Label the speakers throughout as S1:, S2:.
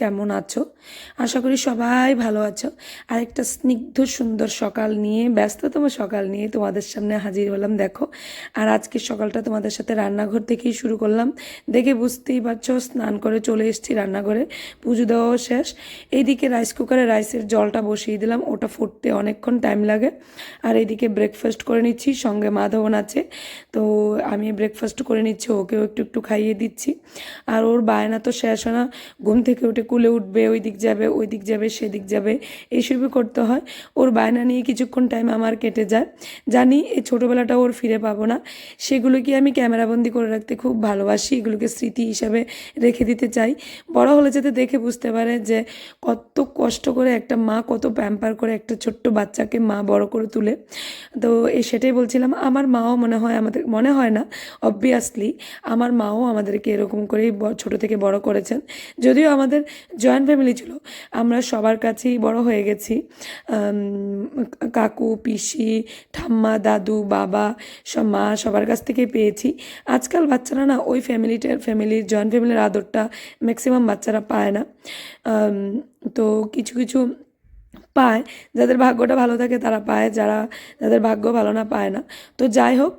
S1: কেমন আছো? আশা করি সবাই ভালো আছো। আরেকটা স্নিগ্ধ সুন্দর সকাল নিয়ে, ব্যস্ততম সকাল নিয়ে তোমাদের সামনে হাজির হলাম। দেখো, আর আজকের সকালটা তোমাদের সাথে রান্নাঘর থেকেই শুরু করলাম। দেখে বুঝতেই পারছো, স্নান করে চলে এসেছি রান্নাঘরে, পুজো দেওয়াও শেষ। এইদিকে রাইস কুকারে রাইসের জলটা বসিয়ে দিলাম, ওটা ফুটতে অনেকক্ষণ টাইম লাগে। আর এইদিকে ব্রেকফাস্ট করে নিচ্ছি, সঙ্গে মাধবন আছে, তো আমি ব্রেকফাস্ট করে নিচ্ছি, ওকেও একটু একটু খাইয়ে দিচ্ছি। আর ওর বায়না তো শেষ হয় না, ঘুম থেকে উঠে কুলে উঠবে, ওই দিক যাবে, ওই দিক যাবে, সেদিক যাবে, এইসবই করতে হয়। ওর বায়না নিয়ে কিছুক্ষণ টাইম আমার কেটে যায়। জানি এই ছোটোবেলাটা ওর ফিরে পাবো না, সেগুলোকে আমি ক্যামেরাবন্দি করে রাখতে খুব ভালোবাসি, এগুলোকে স্মৃতি হিসাবে রেখে দিতে চাই। বড় হলে যাতে দেখে বুঝতে পারে যে কত কষ্ট করে একটা মা, কত প্যাম্পার করে একটা ছোট্ট বাচ্চাকে মা বড় করে তুলে। তো সেটাই বলছিলাম, আমার মাও মনে হয় আমাদের, মনে হয় না, অবভিয়াসলি আমার মাও আমাদেরকে এরকম করেই ছোট থেকে বড় করেছেন। যদিও আমাদের জয়েন্ট ফ্যামিলি ছিল, আমরা সবার কাছেই বড় হয়ে গেছি। কাকু, পিসি, ঠাম্মা, দাদু, বাবা, সব মা, সবার কাছ থেকেই পেয়েছি। আজকাল বাচ্চারা না ওই ফ্যামিলির জয়েন্ট ফ্যামিলির আদরটা ম্যাক্সিমাম বাচ্চারা পায় না। তো কিছু কিছু পায়, যাদের ভাগ্যটা ভালো থাকে তারা পায়, যাদের ভাগ্য ভালো না পায় না। তো যাই হোক,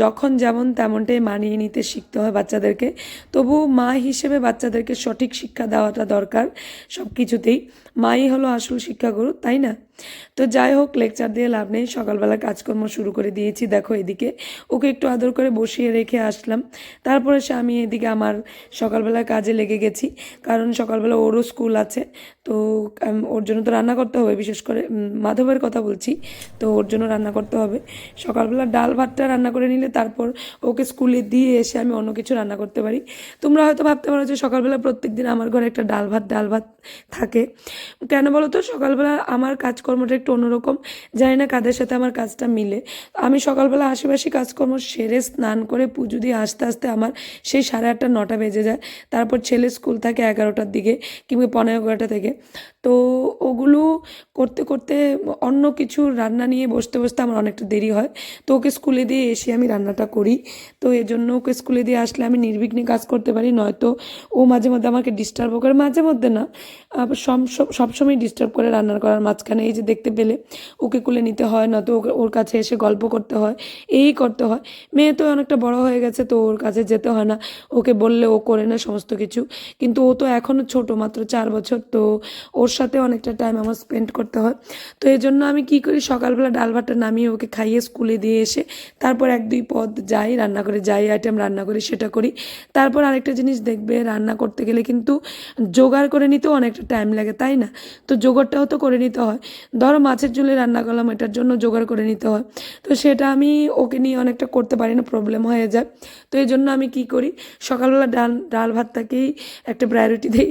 S1: যখন যেমন তেমনটাই মানিয়ে নিতে শিখতে হয় বাচ্চাদেরকে। তবু মা হিসেবে বাচ্চাদেরকে সঠিক শিক্ষা দেওয়াটা দরকার সব কিছুতেই। মাই হলো আসল শিক্ষাগুরু, তাই না? তো যাই হোক, লেকচার দিয়ে লাভ নেই, সকালবেলা কাজকর্ম শুরু করে দিয়েছি। দেখো এদিকে ওকে একটু আদর করে বসিয়ে রেখে আসলাম, তারপরে আমি এদিকে আমার সকালবেলা কাজে লেগে গেছি, কারণ সকালবেলা ওরও স্কুল আছে। তো ওর জন্য তো রান্না করতে হবে, বিশেষ করে মাধবের কথা বলছি, তো ওর জন্য রান্না করতে হবে। সকালবেলা ডাল ভাতটা রান্না করে নিলে তারপর ওকে স্কুলে দিয়ে এসে আমি অন্য কিছু রান্না করতে পারি। তোমরা হয়তো ভাবতে পারো যে সকালবেলা প্রত্যেক দিন আমার ঘরে একটা ডাল ভাত থাকে কেন বলো তো? সকালবেলা আমার কাজকর্মটা একটু অন্যরকম, জানি না কাদের সাথে আমার কাজটা মিলে। আমি সকালবেলা আশেপাশে কাজকর্ম সেরে স্নান করে পুজো দিয়ে আস্তে আস্তে আমার সেই 8:30 9টা বেজে যায়। তারপর ছেলে স্কুল থাকে 11টার দিকে, কিংবা 11:15 থেকে। তো ওগুলো করতে করতে অন্য কিছু রান্না নিয়ে বসতে বসতে আমার অনেকটা দেরি হয়। তো ওকে স্কুলে দিয়ে এসে আমি রান্নাটা করি। তো এর জন্য ওকে স্কুলে দিয়ে আসলে আমি নির্বিঘ্নে কাজ করতে পারি, নয়তো ও মাঝে মধ্যে আমাকে ডিস্টার্বও করে, মাঝে মধ্যে না, আবার সবসময় ডিস্টার্ব করে রান্নার করার মাঝখানে। এই যে দেখতে পেলে, ওকে কুলে নিতে হয়, নয়তো ওকে ওর কাছে এসে গল্প করতে হয়, এই করতে হয়। মেয়ে তো অনেকটা বড় হয়ে গেছে, তো ওর কাছে যেতে হয় না, ওকে বললে ও করে না সমস্ত কিছু। কিন্তু ও তো এখনও ছোট, মাত্র 4 বছর, তো ওর সাথে অনেকটা টাইম আমার স্পেন্ড করতে হয়। তো এই জন্য আমি কী করি, সকালবেলা ডাল ভাতটা নামিয়ে ওকে খাইয়ে স্কুলে দিয়ে এসে তারপর 1-2 পদ যাই রান্না করে, যাই আইটেম রান্না করি সেটা করি। তারপর আরেকটা জিনিস দেখবে, রান্না করতে গেলে কিন্তু জোগাড় করে নিতেও অনেকটা টাইম লাগে, তাই না? তো জোগাড়টাও তো করে নিতে হয়। ধরো মাছের ঝোলে রান্না করলাম, এটার জন্য জোগাড় করে নিতে হয়। তো সেটা আমি ওকে নিয়ে অনেকটা করতে পারি না, প্রবলেম হয়ে যায়। তো এই জন্য আমি কী করি, সকালবেলা ডাল ভাতটাকেই একটা প্রায়োরিটি দিই,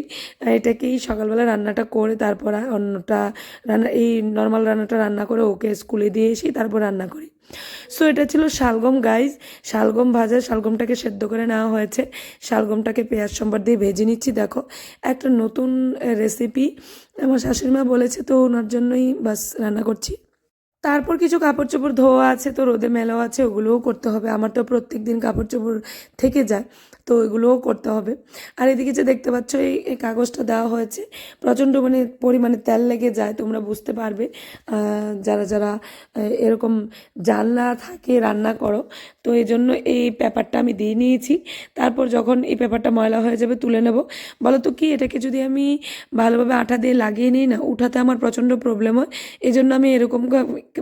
S1: এটাকেই সকালবেলা রান্নাটা করে তারপর অন্যটা রান্না, এই নর্মাল রান্নাটা রান্না করে ওকে স্কুলে দিয়ে এসে তারপর রান্না করি। সো এটা ছিল শালগম গাইজ, শালগম ভাজা। শালগমটাকে সেদ্ধ করে নেওয়া হয়েছে, শালগমটাকে পেঁয়াজ সম্বার দিয়ে ভেজে নিচ্ছি। দেখো, একটা নতুন রেসিপি আমার শাশুড়ি মা বলেছে, তো ওনার জন্যই বাস রান্না করছি। তারপর কিছু কাপড় চোপড় ধোয়া আছে, তো রোদে মেলাও আছে, ওগুলোও করতে হবে। আমার তো প্রত্যেক দিন কাপড় চোপড় থেকে যায়, তো এগুলোও করতে হবে। আর এদিকে যে দেখতে পাচ্ছ, এই কাগজটা দেওয়া হয়েছে, প্রচণ্ড পরিমাণে তেল লেগে যায়, তোমরা বুঝতে পারবে যারা যারা এরকম জানলা থাকে রান্না করো। তো এই জন্য এই পেপারটা আমি দিয়ে নিয়েছি। তারপর যখন এই পেপারটা ময়লা হয়ে যাবে তুলে নেব। বলো তো কি, এটাকে যদি আমি ভালোভাবে আঠা দিয়ে লাগিয়ে নিই না, উঠাতে আমার প্রচণ্ড প্রবলেম হয়। এই জন্য আমি এরকম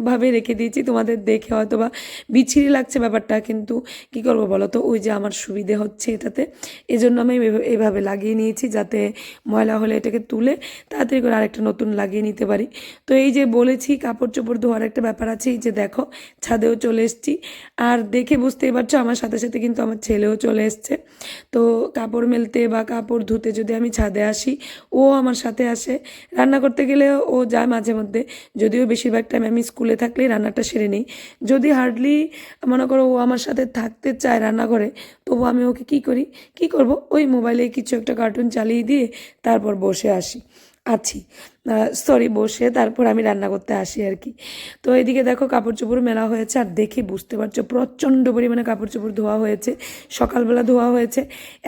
S1: ভাবে রেখে দিয়েছি। তোমাদের দেখে হয়তো বা বিচ্ছিরি লাগছে ব্যাপারটা, কিন্তু কী করবো বলো তো, ওই যে আমার সুবিধে হচ্ছে এটাতে, এই জন্য আমি এইভাবে লাগিয়ে নিয়েছি, যাতে ময়লা হলে এটাকে তুলে তাড়াতাড়ি করে আরেকটা নতুন লাগিয়ে নিতে পারি। তো এই যে বলেছি কাপড় চোপড় ধোয়ার একটা ব্যাপার আছে, এই যে দেখো ছাদেও চলে এসেছি। আর দেখে বুঝতেই পারছো, আমার সাথে সাথে কিন্তু আমার ছেলেও চলে এসছে। তো কাপড় মেলতে বা কাপড় ধুতে যদি আমি ছাদে আসি, ও আমার সাথে আসে। রান্না করতে গেলে ও যায় মাঝে মধ্যে, যদিও বেশিরভাগ টাইম আমি স্কুলে থাকলেই রান্নাটা সেরে নিই। যদি হার্ডলি মনে করো ও আমার সাথে থাকতে চায় রান্নাঘরে, তবু আমি ওকে কী করব, ওই মোবাইলে কিছু একটা কার্টুন চালিয়ে দিয়ে তারপর বসে আসি। আছি, সরি বসে, তারপর আমি রান্না করতে আসি আর কি। তো এদিকে দেখো কাপড় চোপড় মেলা হয়েছে, আর দেখে বুঝতে পারছো প্রচণ্ড পরিমাণে কাপড় চোপড় ধোয়া হয়েছে, সকালবেলা ধোয়া হয়েছে।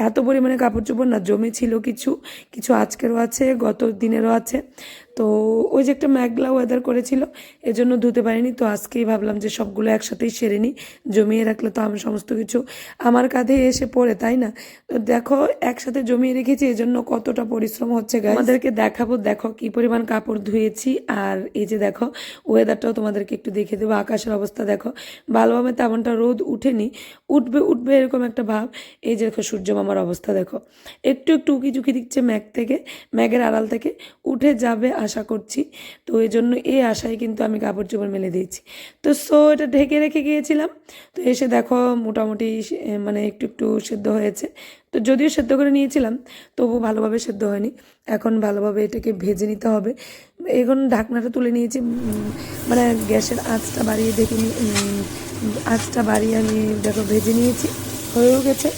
S1: এত পরিমাণে কাপড় চোপড় না জমেছিল, কিছু কিছু আজকেরও আছে, গত দিনেরও আছে। তো ওই যে একটা মেঘলা ওয়েদার করেছিল, এজন্য ধুতে পারিনি। তো আজকেই ভাবলাম যে সবগুলো একসাথেই সেরে নিই, জমিয়ে রাখলে তো আমি সমস্ত কিছু আমার কাঁধে এসে পড়ে, তাই না? তো দেখো একসাথে জমিয়ে রেখেছি, এজন্য কতটা পরিশ্রম হচ্ছে গাইস। আমাদেরকে দেখাবো দেখো কি পরিমাণ কাপড় ধুয়েছি। আর এই যে দেখো ওয়েদারটাও তোমাদেরকে একটু দেখে দেবো, আকাশের অবস্থা দেখো, ভালোভাবে তেমনটা রোদ উঠেনি, উঠবে উঠবে এরকম একটা ভাব। এই যে দেখো সূর্য মামার অবস্থা দেখো, একটু একটু উকি ঝুঁকি দিচ্ছে মেঘ থেকে, মেঘের আড়াল থেকে উঠে যাবে আশা করছি। তো এই জন্য এই আশায় কিন্তু আমি কাপড় চোপড় মেলে দিয়েছি। তো এটা ঢেকে রেখে গিয়েছিলাম, তো এসে দেখো মোটামুটি মানে একটু একটু সেদ্ধ হয়েছে। তো যদিও সেদ্ধ করে নিয়েছিলাম, তবু ভালোভাবে সেদ্ধ হয়নি। এখন ভালোভাবে এটাকে ভেজে নিতে হবে। এখন ঢাকনাটা তুলে নিয়েছি, মানে গ্যাসের আঁচটা বাড়িয়ে আঁচটা বাড়িয়ে আমি দেখো ভেজে নিয়েছি, হয়েও গেছে।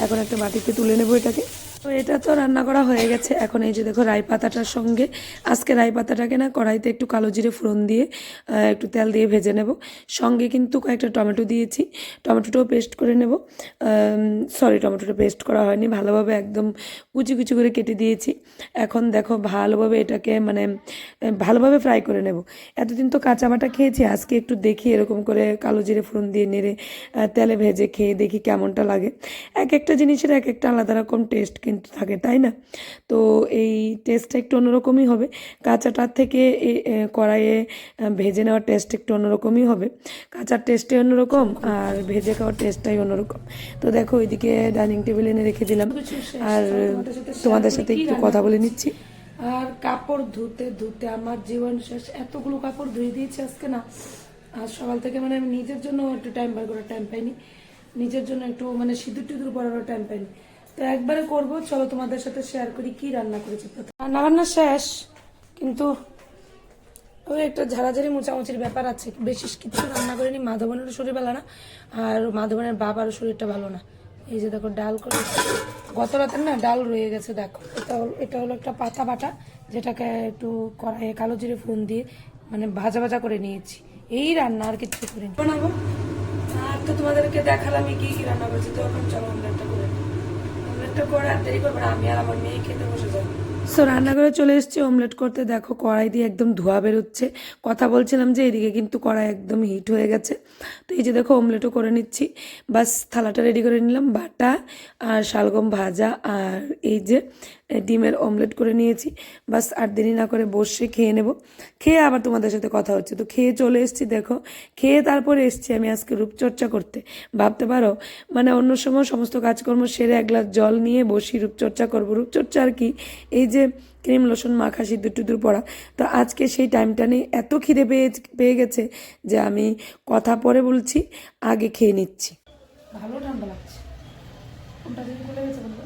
S1: এখন একটা বাটিতে তুলে নেবো এটাকে। তো এটা তো রান্না করা হয়ে গেছে। এখন এই যে দেখো রাই পাতাটার সঙ্গে, আজকে রাই পাতাটাকে না কড়াইতে একটু কালো জিরে ফোড়ন দিয়ে একটু তেল দিয়ে ভেজে নেব। সঙ্গে কিন্তু কয়েকটা টমেটো দিয়েছি, টমেটোটাও পেস্ট করে নেব। সরি, টমেটোটা পেস্ট করা হয়নি, ভালোভাবে একদম কুচি কুচি করে কেটে দিয়েছি। এখন দেখো ভালোভাবে এটাকে মানে ভালোভাবে ফ্রাই করে নেব। এতদিন তো কাঁচা বাটা খেয়েছি, আজকে একটু দেখি এরকম করে কালো জিরে ফোড়ন দিয়ে নেড়ে তেলে ভেজে খেয়ে দেখি কেমনটা লাগে। এক একটা জিনিসের এক একটা আলাদা রকম টেস্ট কিন্তু থাকে, তাই না? তো এই টেস্টটা একটু অন্যরকমই হবে, কাঁচাটার থেকে এই কড়াইয়ে ভেজে নেওয়ার টেস্ট একটু অন্যরকমই হবে। কাঁচার টেস্টই অন্যরকম, আর ভেজে খাওয়ার টেস্টটাই অন্যরকম। তো দেখো ওইদিকে ডাইনিং টেবিল এনে রেখে দিলাম, আর তোমাদের সাথে একটু কথা বলে নিচ্ছি। আর কাপড় ধুতে ধুতে আমার জীবন শেষ, এতগুলো কাপড় ধুয়ে দিয়েছি আজকে না। আর সকাল থেকে মানে আমি নিজের জন্য একটু টাইম বার করার টাইম পাইনি, নিজের জন্য একটু মানে সিঁদুর টিঁদুর পরানোর টাইম পাইনি। তো একবারে করবো, চলো তোমাদের সাথে শেয়ার করি কি রান্না করেছি। রান্না বান্না শেষ, কিন্তু ওই একটা ঝাড়াঝাড়ি মোছামুছির ব্যাপার আছে, বেশি কিছু রান্না করিনি। মাধবনেরও শরীর ভালো না, আর মাধবনের বাবারও শরীরটা ভালো না। এই যে দেখো ডাল করে, গত রাতের না ডাল রয়ে গেছে দেখো। এটা হলো একটা পাতা বাটা, যেটাকে একটু কড়াইয়ে কালো জিরে ফোড়ন দিয়ে মানে ভাজা ভাজা করে নিয়েছি। এই রান্না, আর কিছু করিনি। বানাবো, আর তো তোমাদেরকে দেখালাম কি কি রান্না করেছি। তো এখন চলো অমলেটটা করে, অমলেটটা করে আর দেরি করবো না, আমি আর আমার মেয়ে খেতে বসে যাবো। সো রান্নাঘরে চলে এসেছি অমলেট করতে। দেখো কড়াই দিয়ে একদম ধোয়া বেরোচ্ছে। কথা বলছিলাম যে এদিকে কিন্তু কড়াই একদম হিট হয়ে গেছে। তো এই যে দেখো অমলেটও করে নিচ্ছি। বাস থালাটা রেডি করে নিলাম, বাটা আর শালগম ভাজা, আর এই যে ডিমের অমলেট করে নিয়েছি। বাস আর দেরি না করে বসে খেয়ে নেব। খেয়ে আবার তোমাদের সাথে কথা হচ্ছে। তো খেয়ে চলে এসেছি দেখো, খেয়ে তারপরে এসেছি আমি আজকে রূপচর্চা করতে। ভাবতে পারো, মানে অন্য সময় সমস্ত কাজকর্ম সেরে এক গ্লাস জল নিয়ে বসি রূপচর্চা করবো। রূপচর্চা আর কি, এই যে ক্রিম লোশন মাখা, সিঁদুর টুদুর পরা। তো আজকে সেই টাইমটা নেই, এত খিদে পেয়ে গেছে যে আমি কথা পরে বলছি, আগে খেয়ে নিচ্ছি। ভালো ঠান্ডা লাগছে। কোনটা দিন খুলে গেছে বলবো?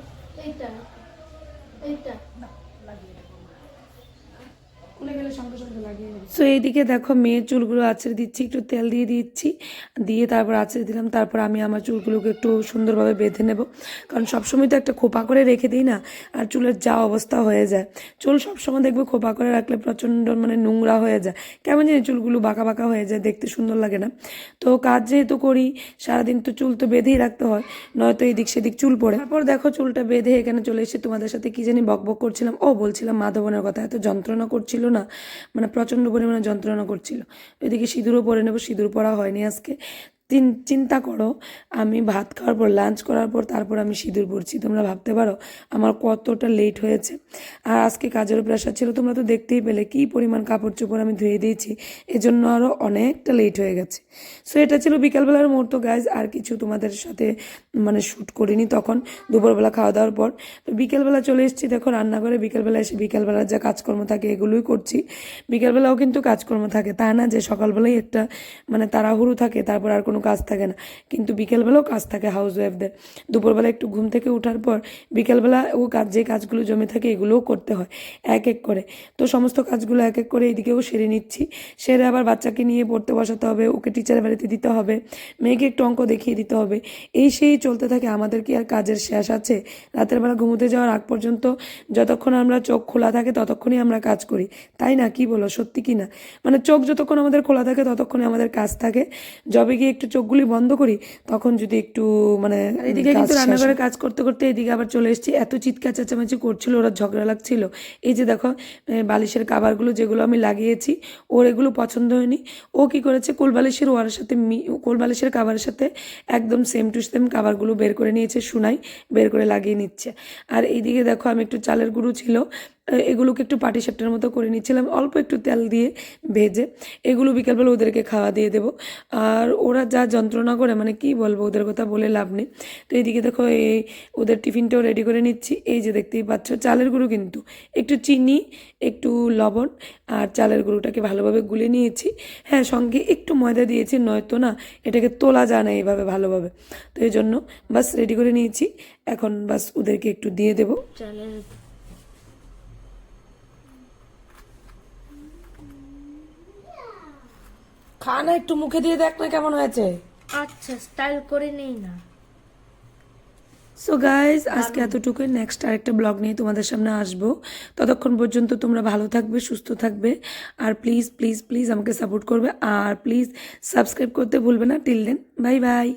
S1: এইটা এইটা সো এইদিকে দেখো মেয়ের চুলগুলো আছড়ে দিচ্ছি, একটু তেল দিয়ে দিচ্ছি, দিয়ে তারপর আছড়ে দিলাম। তারপর আমি আমার চুলগুলোকে একটু সুন্দরভাবে বেঁধে নেব, কারণ সবসময় তো একটা খোপা করে রেখে দিই না, আর চুলের যা অবস্থা হয়ে যায়। চুল সবসময় দেখবে খোপা করে রাখলে প্রচণ্ড মানে নোংরা হয়ে যায়, কেমন জানি চুলগুলো বাঁকা বাঁকা হয়ে যায়, দেখতে সুন্দর লাগে না। তো কাজ যেহেতু করি সারাদিন, তো চুল তো বেঁধেই রাখতে হয়, নয়তো এদিক সেদিক চুল পড়ে। তারপর দেখো চুলটা বেঁধে এখানে চলে এসে তোমাদের সাথে কি জানি বকবক করছিলাম। বলছিলাম মাধবনের কথা, এত যন্ত্রণা করছিল না, মানে প্রচণ্ড পরিমাণে যন্ত্রণা করছিল। এদিকে সিঁদুরও পরে নেবো, সিঁদুর পরা হয়নি আজকে। চিন্তা করো, আমি ভাত খাওয়ার পর লাঞ্চ করার পর তারপর আমি সিঁদুর পরছি। তোমরা ভাবতে পারো আমার কতটা লেট হয়েছে। আর আজকে কাজেরও প্রেশার ছিল, তোমরা তো দেখতেই পেলে কী পরিমাণ কাপড় চোপড় আমি ধুয়ে দিয়েছি, এজন্য আরও অনেকটা লেট হয়ে গেছে। সো এটা ছিল বিকালবেলার মুহূর্ত গাইজ, আর কিছু তোমাদের সাথে মানে শ্যুট করিনি তখন, দুপুরবেলা খাওয়া দাওয়ার পর। তো বিকেলবেলা চলে এসেছি দেখো রান্নাঘরে। বিকেলবেলা এসে বিকেলবেলার যা কাজকর্ম থাকে এগুলোই করছি। বিকেলবেলাও কিন্তু কাজকর্ম থাকে, তা না যে সকালবেলাই একটা মানে তাড়াহুড়ো থাকে তারপর আর কোনো কোনো কাজ থাকে না, কিন্তু বিকেলবেলাও কাজ থাকে হাউস ওয়াইফদের। দুপুরবেলা একটু ঘুম থেকে ওঠার পর বিকেলবেলা ও কাজ যে কাজগুলো জমে থাকে এগুলোও করতে হয় এক এক করে। তো সমস্ত কাজগুলো এক এক করে এদিকেও সেরে নিচ্ছি। সেরে আবার বাচ্চাকে নিয়ে পড়তে বসাতে হবে, ওকে টিচারের বাড়িতে দিতে হবে, মেয়েকে একটু অঙ্ক দেখিয়ে দিতে হবে, এই সেই চলতে থাকে। আমাদের কি আর কাজের শেষ আছে? রাতের বেলা ঘুমোতে যাওয়ার আগ পর্যন্ত যতক্ষণ আমরা চোখ খোলা থাকে ততক্ষণই আমরা কাজ করি, তাই না? কি বলো, সত্যি কি না? মানে চোখ যতক্ষণ আমাদের খোলা থাকে ততক্ষণই আমাদের কাজ থাকে। যবে গিয়ে একটু চোখগুলি বন্ধ করি তখন যদি একটু মানে এদিকে কিন্তু রান্নাঘরে কাজ করতে করতে এদিকে আবার চলে এসেছি। এত চিৎকার চেঁচামেচি করছিল, ওরা ঝগড়া লাগছিল। এই যে দেখো বালিশের কাভারগুলো যেগুলো আমি লাগিয়েছি, ওর এগুলো পছন্দ হয়নি। ও কি করেছে, কোলবালিশের ওয়ারের সাথে কোলবালিশের কাভারের সাথে একদম সেম টু সেম কাভারগুলো বের করে নিয়েছে, সুনাই বের করে লাগিয়ে নিচ্ছে। আর এইদিকে দেখো আমি একটু চালের গুঁড়ো ছিল, এগুলোকে একটু পাটিসাপটার মতো করে নিচ্ছিলাম অল্প একটু তেল দিয়ে ভেজে। এগুলো বিকালবেলা ওদেরকে খাওয়া দিয়ে দেবো। আর ওরা যা যন্ত্রণা করে, মানে কি বলবো, ওদের কথা বলে লাভ নেই। তো এইদিকে দেখো এই ওদের টিফিনটাও রেডি করে নিচ্ছি। এই যে দেখতেই পাচ্ছ চালের গুঁড়ো, কিন্তু একটু চিনি, একটু লবণ আর চালের গুঁড়োটাকে ভালোভাবে গুলে নিয়েছি। হ্যাঁ, সঙ্গে একটু ময়দা দিয়েছি, নয়তো না এটাকে তোলা যায় না এইভাবে ভালোভাবে। তো এই জন্য বাস রেডি করে নিয়েছি। এখন বাস ওদেরকে একটু দিয়ে দেবো।
S2: চালের
S1: খা না, একটু মুখে দিয়ে দেখ না কেমন হয়েছে।
S2: আচ্ছা, স্টাইল করে নেই না।
S1: সো গাইজ, আজকে এতটুকুই। নেক্সট আরেকটা ব্লগ নিয়ে তোমাদের সামনে আসবো। ততক্ষণ পর্যন্ত তোমরা ভালো থাকবে, সুস্থ থাকবে, আর প্লিজ প্লিজ প্লিজ আমাকে সাপোর্ট করবে, আর প্লিজ সাবস্ক্রাইব করতে ভুলবে না। Till then, bye by.